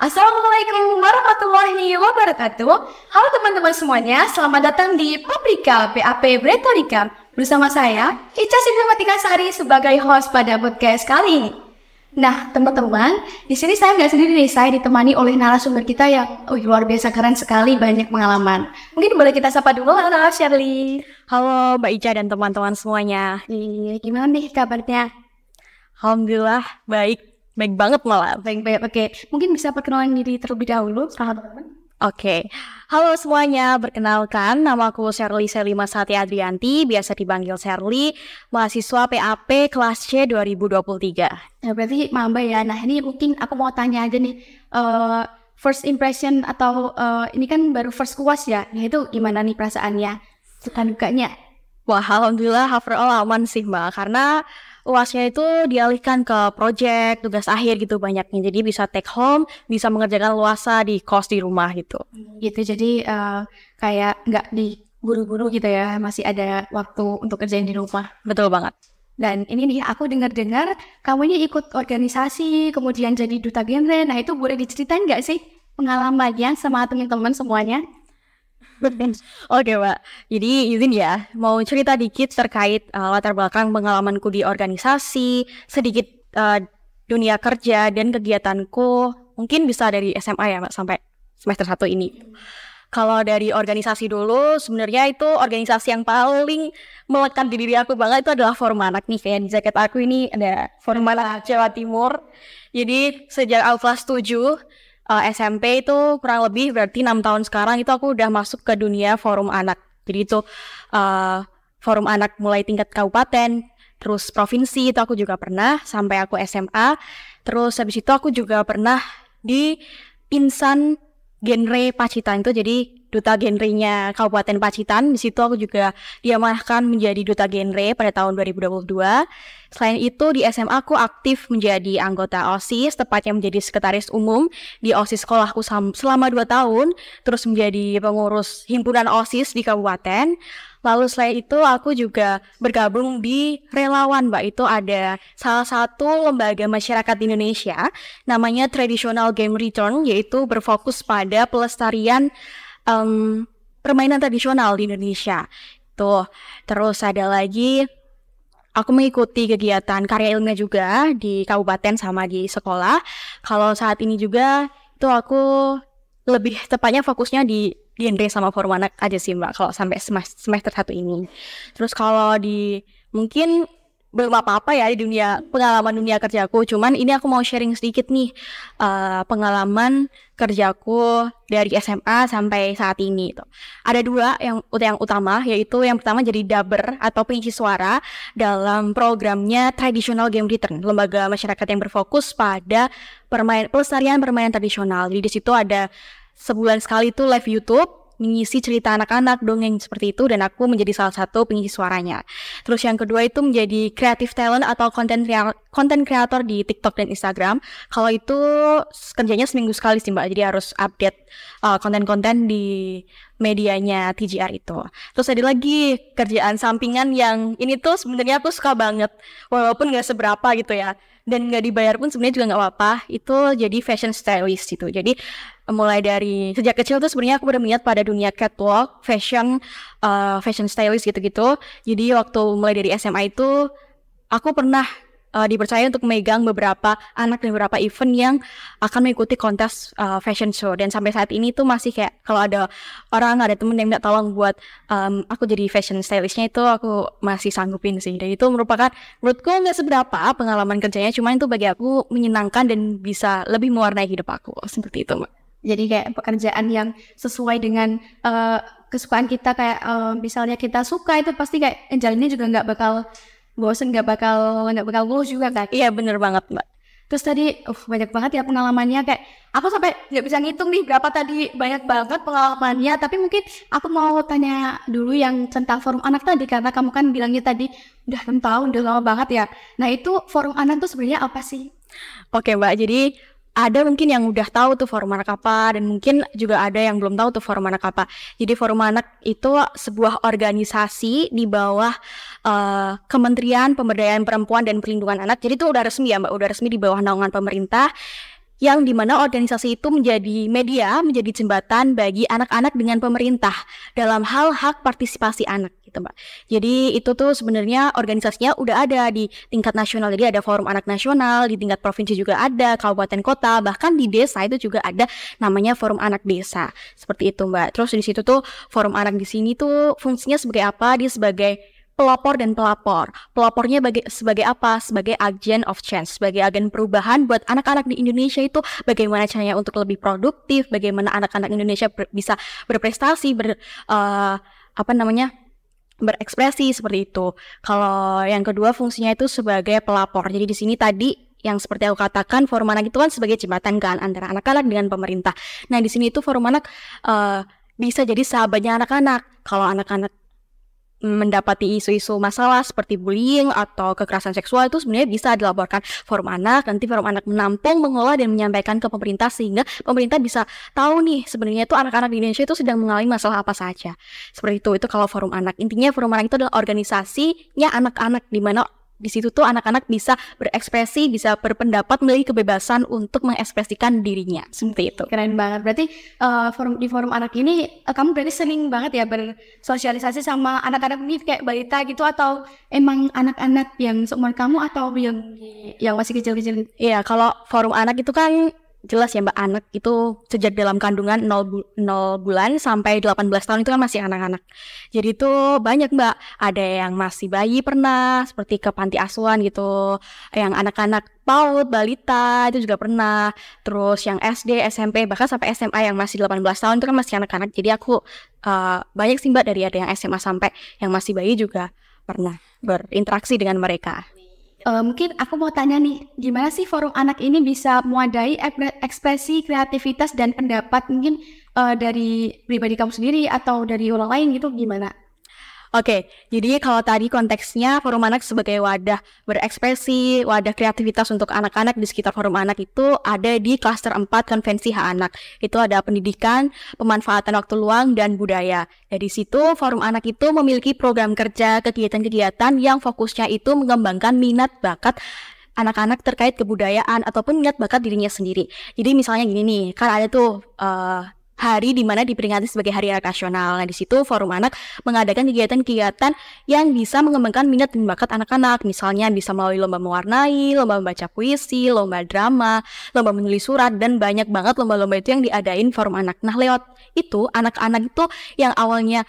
Assalamualaikum warahmatullahi wabarakatuh. Halo teman-teman semuanya, selamat datang di Paprika PAP Retorika. Bersama saya, Ica Sinematika Sari sebagai host pada podcast kali ini. Nah, teman-teman, di sini saya nggak sendiri nih, saya ditemani oleh narasumber kita yang luar biasa keren sekali, banyak pengalaman. Mungkin boleh kita sapa dulu, halo Shirley. Halo Mbak Ica dan teman-teman semuanya. Gimana nih kabarnya? Alhamdulillah baik banget malah. Baik-baik, oke. Mungkin bisa perkenalan diri terlebih dahulu, teman-teman. Oke. Halo semuanya, perkenalkan nama aku Shirley Selima Sati Adrianti, biasa dipanggil Shirley, mahasiswa PAP kelas C 2023. Ya berarti maba ya. Nah ini mungkin aku mau tanya aja nih, first impression atau ini kan baru first UAS ya, nah itu gimana nih perasaannya, suka dukanya? Wah, alhamdulillah overall aman sih Mbak, karena UASnya itu dialihkan ke project, tugas akhir gitu banyaknya. Jadi bisa take home, bisa mengerjakan luasa di kos di rumah gitu. Gitu, jadi kayak nggak diburu-buru gitu ya, masih ada waktu untuk kerjain di rumah. Betul banget. Dan ini nih, aku dengar-dengar kamu ini ikut organisasi, kemudian jadi duta genre. Nah itu boleh diceritain nggak sih pengalamannya sama teman-teman semuanya? Oke Mbak, jadi izin ya mau cerita dikit terkait latar belakang pengalamanku di organisasi, sedikit dunia kerja dan kegiatanku, mungkin bisa dari SMA ya Mbak sampai semester 1 ini. Kalau dari organisasi dulu, sebenarnya itu organisasi yang paling melekat di diri aku banget itu adalah Forum Anak nih. Kayak di jaket aku ini ada Forum Anak Jawa Timur. Jadi sejak aku kelas 7 SMP itu kurang lebih berarti 6 tahun sekarang itu aku udah masuk ke dunia Forum Anak. Jadi itu Forum Anak mulai tingkat kabupaten, terus provinsi itu aku juga pernah sampai aku SMA. Terus habis itu aku juga pernah di Insan Genre Pacitan itu jadi duta genrenya Kabupaten Pacitan. Di situ aku juga diamanahkan menjadi duta genre pada tahun 2022. Selain itu di SMA aku aktif menjadi anggota OSIS, tepatnya menjadi sekretaris umum di OSIS sekolahku selama 2 tahun, terus menjadi pengurus himpunan OSIS di kabupaten. Lalu selain itu aku juga bergabung di relawan Mbak, itu ada salah satu lembaga masyarakat di Indonesia namanya Traditional Game Return, yaitu berfokus pada pelestarian permainan tradisional di Indonesia. Tuh, terus ada lagi aku mengikuti kegiatan karya ilmiah juga di kabupaten sama di sekolah. Kalau saat ini juga itu aku lebih tepatnya fokusnya di genre sama Forum Anak aja sih Mbak kalau sampai semester 1 ini. Terus kalau di mungkin belum apa-apa ya di pengalaman dunia kerjaku, cuman ini aku mau sharing sedikit nih pengalaman kerjaku dari SMA sampai saat ini tuh. Ada 2 yang utama, yaitu yang pertama jadi dubber atau pengisi suara dalam programnya Traditional Game Return, lembaga masyarakat yang berfokus pada pelestarian permainan tradisional. Jadi di situ ada sebulan sekali tuh live YouTube mengisi cerita anak-anak, dongeng seperti itu, dan aku menjadi salah satu pengisi suaranya. Terus yang kedua itu menjadi creative talent atau content creator di TikTok dan Instagram. Kalau itu kerjanya seminggu sekali sih Mbak, jadi harus update konten-konten di medianya TGR itu. Terus ada lagi kerjaan sampingan yang ini tuh sebenarnya aku suka banget, walaupun nggak seberapa gitu ya, dan nggak dibayar pun sebenarnya juga nggak apa-apa. Itu jadi fashion stylist gitu. Jadi mulai dari sejak kecil tuh sebenarnya aku udah minat pada dunia catwalk, fashion stylist gitu-gitu. Jadi waktu mulai dari SMA itu aku pernah dipercaya untuk memegang beberapa anak dan beberapa event yang akan mengikuti kontes fashion show. Dan sampai saat ini tuh masih kayak kalau ada temen yang minta tolong buat aku jadi fashion stylistnya, itu aku masih sanggupin sih. Dan itu merupakan menurutku nggak seberapa pengalaman kerjanya, cuman itu bagi aku menyenangkan dan bisa lebih mewarnai hidup aku seperti itu Mbak. Jadi kayak pekerjaan yang sesuai dengan kesukaan kita, kayak misalnya kita suka itu pasti kayak jalannya juga nggak bakal bosen, nggak bakal lulus juga kan? Iya bener banget Mbak. Terus tadi banyak banget ya pengalamannya, kayak aku sampai nggak bisa ngitung nih berapa tadi, banyak banget pengalamannya. Tapi mungkin aku mau tanya dulu yang tentang Forum Anak tadi, karena kamu kan bilangnya tadi udah 6 tahun, udah lama banget ya. Nah itu Forum Anak tuh sebenarnya apa sih? Oke Mbak, jadi ada mungkin yang udah tahu tuh Forum Anak apa, dan mungkin juga ada yang belum tahu tuh Forum Anak apa. Jadi Forum Anak itu sebuah organisasi di bawah Kementerian Pemberdayaan Perempuan dan Perlindungan Anak. Jadi itu udah resmi ya Mbak, udah resmi di bawah naungan pemerintah. yang dimana organisasi itu menjadi media, menjadi jembatan bagi anak-anak dengan pemerintah dalam hal hak partisipasi anak gitu Mbak. Jadi itu tuh sebenarnya organisasinya udah ada di tingkat nasional, jadi ada forum anak nasional, di tingkat provinsi juga ada, kabupaten kota, bahkan di desa itu juga ada namanya forum anak desa, seperti itu Mbak. Terus di situ tuh forum anak di sini tuh fungsinya sebagai apa? Dia sebagai pelopor dan pelapor. Pelopornya sebagai apa? Sebagai agent of change, sebagai agen perubahan buat anak-anak di Indonesia itu bagaimana caranya untuk lebih produktif, bagaimana anak-anak Indonesia bisa berprestasi, berekspresi seperti itu. Kalau yang kedua fungsinya itu sebagai pelapor. Jadi di sini tadi yang seperti aku katakan, forum anak itu kan sebagai jembatan kan antara anak-anak dengan pemerintah. Nah di sini itu forum anak bisa jadi sahabatnya anak-anak. Kalau anak-anak mendapati isu-isu masalah seperti bullying atau kekerasan seksual itu sebenarnya bisa dilaporkan forum anak. Nanti forum anak menampung, mengolah dan menyampaikan ke pemerintah sehingga pemerintah bisa tahu nih sebenarnya itu anak-anak di Indonesia itu sedang mengalami masalah apa saja. Seperti itu kalau forum anak. Intinya forum anak itu adalah organisasinya anak-anak di mana di situ tuh anak-anak bisa berekspresi, bisa berpendapat, memiliki kebebasan untuk mengekspresikan dirinya. Seperti itu. Keren banget. Berarti di forum anak ini kamu berarti sering banget ya bersosialisasi sama anak-anak ini kayak balita gitu, atau emang anak-anak yang seumur kamu atau yang masih kecil-kecil? Iya, kalau forum anak itu kan jelas ya Mbak, anak itu sejak dalam kandungan 0 bulan sampai 18 tahun itu kan masih anak-anak. Jadi itu banyak Mbak, ada yang masih bayi pernah, seperti ke panti asuhan gitu, yang anak-anak PAUD, balita itu juga pernah, terus yang SD, SMP, bahkan sampai SMA yang masih 18 tahun itu kan masih anak-anak. Jadi aku banyak sih Mbak, dari ada yang SMA sampai yang masih bayi juga pernah berinteraksi dengan mereka. Mungkin aku mau tanya nih, gimana sih forum anak ini bisa mewadahi ekspresi, kreativitas, dan pendapat mungkin dari pribadi kamu sendiri atau dari orang lain gitu, gimana? Oke, jadi kalau tadi konteksnya forum anak sebagai wadah berekspresi, wadah kreativitas untuk anak-anak di sekitar forum anak itu ada di klaster 4 Konvensi Hak Anak. Itu ada pendidikan, pemanfaatan waktu luang, dan budaya. Dari situ forum anak itu memiliki program kerja, kegiatan-kegiatan yang fokusnya itu mengembangkan minat bakat anak-anak terkait kebudayaan ataupun minat bakat dirinya sendiri. Jadi misalnya gini nih, kan ada tuh hari di mana diperingati sebagai Hari Anak Nasional. Nah, di situ forum anak mengadakan kegiatan-kegiatan yang bisa mengembangkan minat dan bakat anak-anak. Misalnya bisa melalui lomba mewarnai, lomba membaca puisi, lomba drama, lomba menulis surat, dan banyak banget lomba-lomba itu yang diadain forum anak. Nah, lewat itu anak-anak itu yang awalnya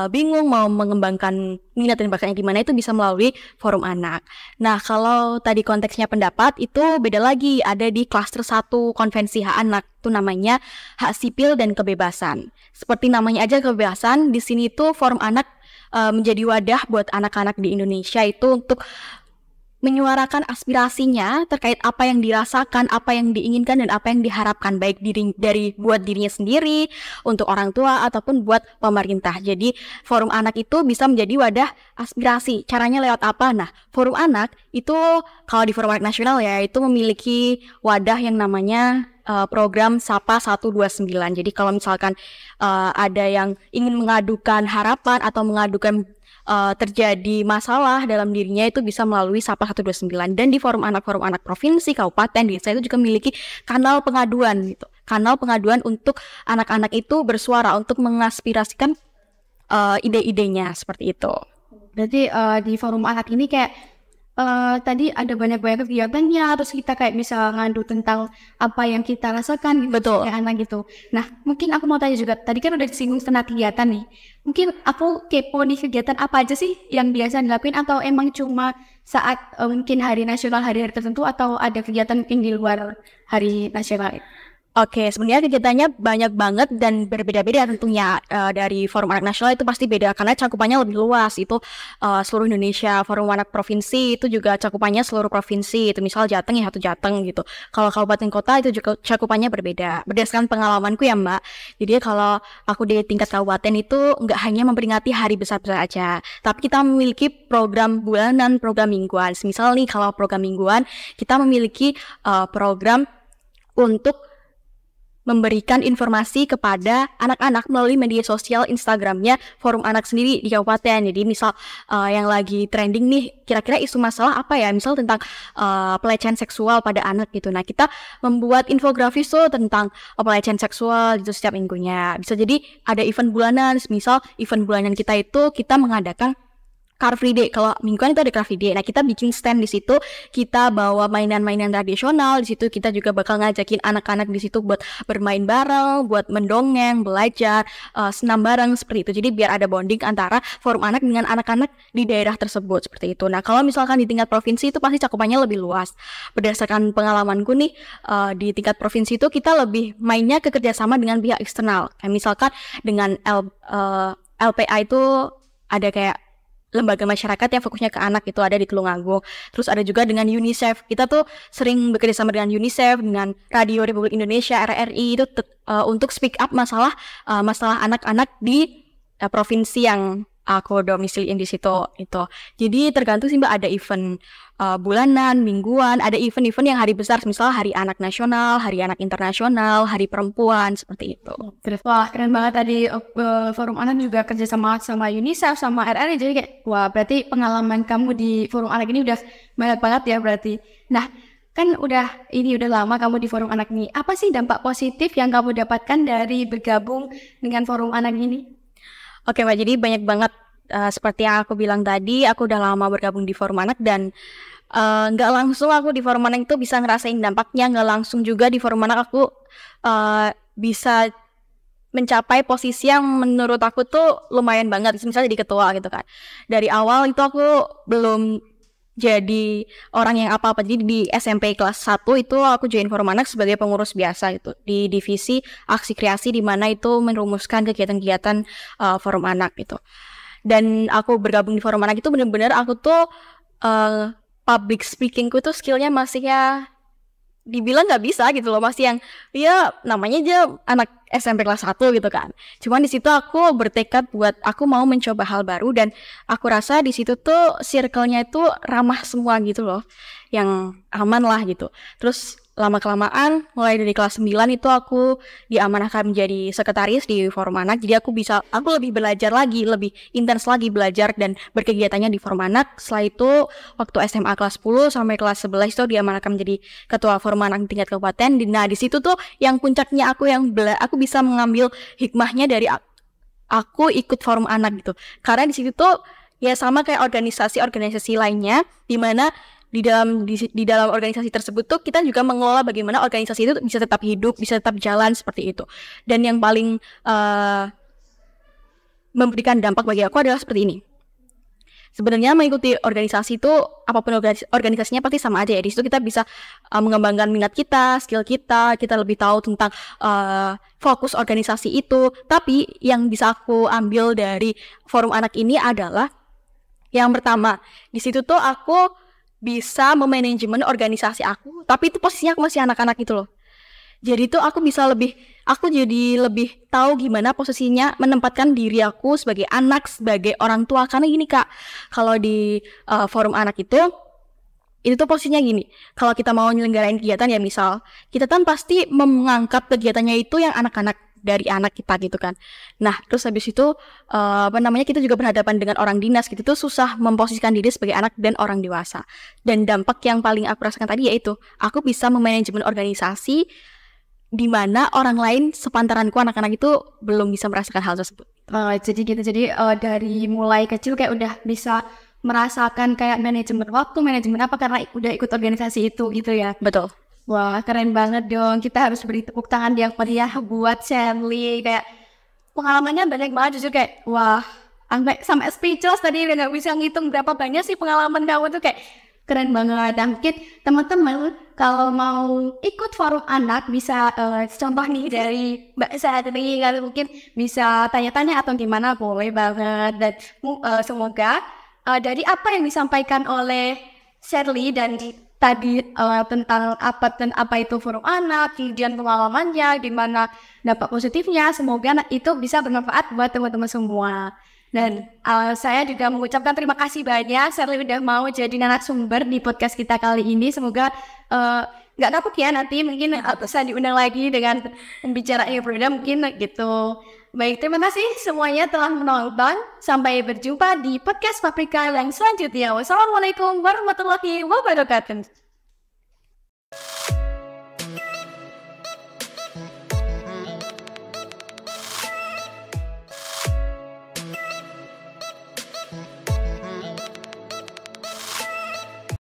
bingung mau mengembangkan minat dan bakatnya gimana, itu bisa melalui forum anak. Nah, kalau tadi konteksnya pendapat itu beda lagi, ada di klaster 1 Konvensi Hak Anak. Itu namanya hak sipil dan kebebasan. Seperti namanya aja kebebasan, di sini tuh forum anak menjadi wadah buat anak-anak di Indonesia itu untuk menyuarakan aspirasinya terkait apa yang dirasakan, apa yang diinginkan, dan apa yang diharapkan, baik buat dirinya sendiri, untuk orang tua, ataupun buat pemerintah. Jadi forum anak itu bisa menjadi wadah aspirasi. Caranya lewat apa? Nah, forum anak itu kalau di forum anak nasional ya, itu memiliki wadah yang namanya program Sapa 129. Jadi kalau misalkan ada yang ingin mengadukan harapan atau mengadukan terjadi masalah dalam dirinya, itu bisa melalui Sapa 129. Dan di forum anak provinsi, kabupaten, desa itu juga memiliki kanal pengaduan gitu. Kanal pengaduan untuk anak-anak itu bersuara untuk mengaspirasikan ide-idenya, seperti itu. Berarti di forum anak ini kayak tadi ada banyak kegiatannya, terus kita kayak bisa ngadu tentang apa yang kita rasakan gitu, betul, kayak anak gitu. Nah, mungkin aku mau tanya juga, tadi kan udah disinggung tentang kegiatan nih, mungkin aku kepo nih, kegiatan apa aja sih yang biasa dilakuin, atau emang cuma saat mungkin hari nasional, hari-hari tertentu, atau ada kegiatan mungkin di luar hari nasional? Oke, sebenarnya kegiatannya banyak banget dan berbeda-beda tentunya. Dari forum anak nasional itu pasti beda karena cakupannya lebih luas. Itu seluruh Indonesia. Forum anak provinsi itu juga cakupannya seluruh provinsi. Itu misal Jateng ya satu Jateng gitu. Kalau kabupaten kota itu juga cakupannya berbeda. Berdasarkan pengalamanku ya Mbak. Jadi kalau aku di tingkat kabupaten itu nggak hanya memperingati hari besar-besar aja, tapi kita memiliki program bulanan, program mingguan. Misal nih kalau program mingguan kita memiliki program untuk memberikan informasi kepada anak-anak melalui media sosial Instagramnya Forum Anak sendiri di kabupaten. Jadi misal yang lagi trending nih, kira-kira isu masalah apa ya, misal tentang pelecehan seksual pada anak gitu. Nah, kita membuat infografis tuh tentang pelecehan seksual gitu setiap minggunya. Bisa jadi ada event bulanan, misal event bulanan kita itu kita mengadakan Car Free Day. Kalau mingguan itu ada Car Free Day. Nah, kita bikin stand di situ, kita bawa mainan-mainan tradisional di situ. Kita juga bakal ngajakin anak-anak di situ buat bermain bareng, buat mendongeng, belajar, senam bareng seperti itu. Jadi biar ada bonding antara Forum Anak dengan anak-anak di daerah tersebut seperti itu. Nah, kalau misalkan di tingkat provinsi itu pasti cakupannya lebih luas. Berdasarkan pengalamanku nih, di tingkat provinsi itu kita lebih mainnya ke kerjasama dengan pihak eksternal. Kayak misalkan dengan LPA itu ada kayak lembaga masyarakat yang fokusnya ke anak, itu ada di Tulungagung. Terus ada juga dengan UNICEF. Kita tuh sering bekerja sama dengan UNICEF, dengan Radio Republik Indonesia, RRI itu untuk speak up masalah anak-anak di provinsi yang aku domisiliin di situ itu. Jadi tergantung sih Mbak, ada event bulanan, mingguan, ada event-event yang hari besar, misalnya Hari Anak Nasional, Hari Anak Internasional, Hari Perempuan, seperti itu. Wah, keren banget tadi. Forum Anak juga kerja sama UNICEF, sama RRI. Jadi kayak, wah, berarti pengalaman kamu di Forum Anak ini udah banyak banget ya berarti. Nah, kan udah lama kamu di Forum Anak ini. Apa sih dampak positif yang kamu dapatkan dari bergabung dengan Forum Anak ini? Oke Mbak, jadi banyak banget seperti yang aku bilang tadi, aku udah lama bergabung di Forum Anak dan nggak langsung aku di Forum Anak itu bisa ngerasain dampaknya, nggak langsung juga di Forum Anak aku bisa mencapai posisi yang menurut aku tuh lumayan banget, misalnya jadi ketua gitu kan. Dari awal itu aku belum jadi orang yang apa-apa. Jadi di SMP kelas 1 itu aku join Forum Anak sebagai pengurus biasa gitu di divisi aksi kreasi, di mana itu merumuskan kegiatan-kegiatan Forum Anak gitu. Dan aku bergabung di Forum Anak itu benar-benar aku tuh public speakingku tuh skillnya masih ya dibilang nggak bisa gitu loh, masih yang ya namanya aja anak SMP kelas 1 gitu kan. Cuman di situ aku bertekad buat aku mau mencoba hal baru, dan aku rasa di situ tuh circle-nya itu ramah semua gitu loh, yang aman lah gitu. Terus lama-kelamaan mulai dari kelas 9 itu aku diamanahkan menjadi sekretaris di Forum Anak. Jadi aku lebih belajar lagi, lebih intens lagi belajar dan berkegiatannya di Forum Anak. Setelah itu waktu SMA kelas 10 sampai kelas 11 itu diamanahkan menjadi ketua Forum Anak tingkat kabupaten. Nah, di situ tuh yang puncaknya aku bisa mengambil hikmahnya dari aku ikut Forum Anak gitu. Karena di situ tuh ya sama kayak organisasi-organisasi lainnya, di mana di dalam organisasi tersebut tuh kita juga mengelola bagaimana organisasi itu bisa tetap hidup, bisa tetap jalan seperti itu. Dan yang paling memberikan dampak bagi aku adalah seperti ini. Sebenarnya mengikuti organisasi itu, apapun organisasinya pasti sama aja ya. Di situ kita bisa mengembangkan minat kita, skill kita lebih tahu tentang fokus organisasi itu. Tapi yang bisa aku ambil dari Forum Anak ini adalah yang pertama, di situ tuh aku bisa memanajemen organisasi aku, tapi itu posisinya aku masih anak-anak gitu loh. Jadi tuh aku jadi lebih tahu gimana posisinya menempatkan diri aku sebagai anak, sebagai orang tua. Karena gini Kak, kalau di Forum Anak itu tuh posisinya gini, kalau kita mau nyelenggarain kegiatan ya misal, kita kan pasti mengangkat kegiatannya itu yang anak-anak, dari anak kita gitu kan. Nah, terus habis itu kita juga berhadapan dengan orang dinas gitu, tuh susah memposisikan diri sebagai anak dan orang dewasa. Dan dampak yang paling aku rasakan tadi yaitu aku bisa memanajemen organisasi di mana orang lain sepantaranku anak-anak itu belum bisa merasakan hal tersebut. Jadi gitu. Jadi dari mulai kecil kayak udah bisa merasakan kayak manajemen waktu, manajemen apa, karena udah ikut organisasi itu gitu ya. Betul. Wah, keren banget dong. Kita harus beri tepuk tangan yang meriah buat Shanly. Kayak pengalamannya banyak banget, jujur kayak wah, sampai speechless tadi, udah nggak bisa ngitung berapa banyak sih pengalaman kamu tuh, kayak keren banget. Dan mungkin teman-teman kalau mau ikut Forum Anak bisa contoh nih dari Mbak Shanly, kalau mungkin bisa tanya-tanya atau gimana, boleh banget. Dan semoga dari apa yang disampaikan oleh Shanly dan tadi tentang apa itu Forum Anak, kemudian pengalamannya, gimana dampak positifnya, semoga itu bisa bermanfaat buat teman-teman semua. Dan saya juga mengucapkan terima kasih banyak Sherly udah mau jadi narasumber di podcast kita kali ini. Semoga nggak kapok ya nanti mungkin bisa diundang lagi dengan pembicara yang berbeda mungkin gitu. Baik, terima kasih semuanya telah menonton. Sampai berjumpa di podcast Paprika yang selanjutnya. Wassalamualaikum warahmatullahi wabarakatuh.